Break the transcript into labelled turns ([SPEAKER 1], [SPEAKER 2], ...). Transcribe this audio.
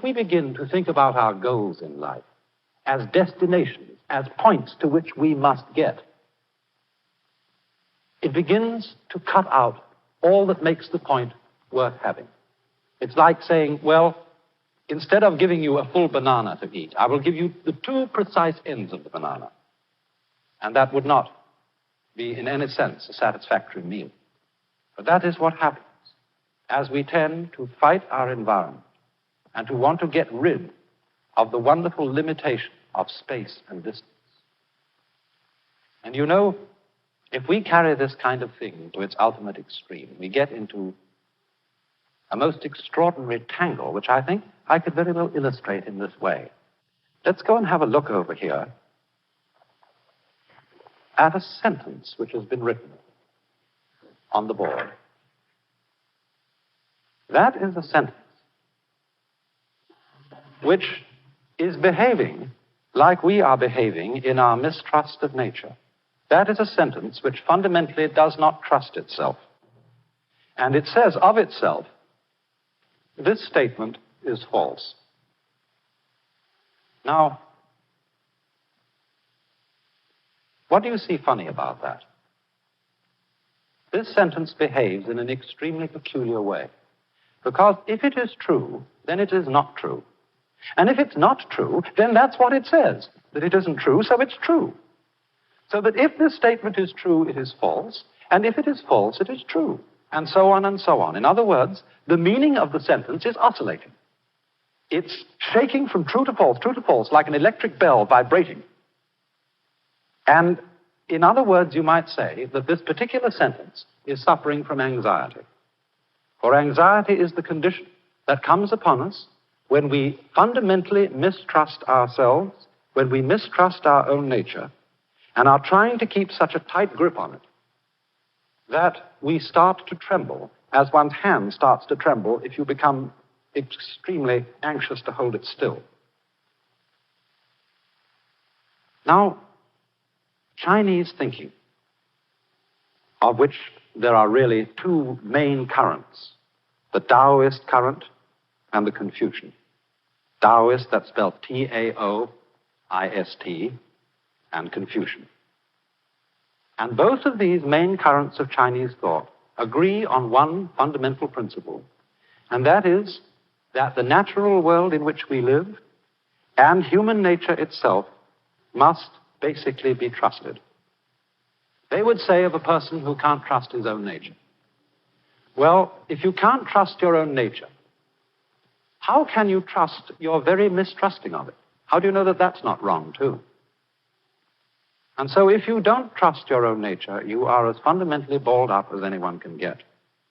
[SPEAKER 1] We begin to think about our goals in life as destinations, as points to which we must get. It begins to cut out all that makes the point worth having. It's like saying, well, instead of giving you a full banana to eat, I will give you the two precise ends of the banana. And that would not be, in any sense, a satisfactory meal. But that is what happens as we tend to fight our environment and to want to get rid of the wonderful limitation of space and distance. And you know, if we carry this kind of thing to its ultimate extreme, we get into a most extraordinary tangle, which I think I could very well illustrate in this way. Let's go and have a look over here at a sentence which has been written on the board. That is a sentence which is behaving like we are behaving in our mistrust of nature. That is a sentence which fundamentally does not trust itself. And it says of itself, this statement is false. Now, what do you see funny about that? This sentence behaves in an extremely peculiar way. Because if it is true, then it is not true. And if it's not true, then that's what it says, that it isn't true, so it's true. So that if this statement is true, it is false, and if it is false, it is true, and so on and so on. In other words, the meaning of the sentence is oscillating. It's shaking from true to false, like an electric bell vibrating. And in other words, you might say that this particular sentence is suffering from anxiety. For anxiety is the condition that comes upon us when we fundamentally mistrust ourselves, when we mistrust our own nature, and are trying to keep such a tight grip on it that we start to tremble, as one's hand starts to tremble if you become extremely anxious to hold it still. Now, Chinese thinking, of which there are really two main currents, the Taoist current and the Confucian. Taoist, that's spelled Taoist, and Confucian. And both of these main currents of Chinese thought agree on one fundamental principle, and that is that the natural world in which we live and human nature itself must basically be trusted. They would say of a person who can't trust his own nature, well, if you can't trust your own nature, how can you trust your very mistrusting of it? How do you know that that's not wrong, too? And so if you don't trust your own nature, you are as fundamentally balled up as anyone can get.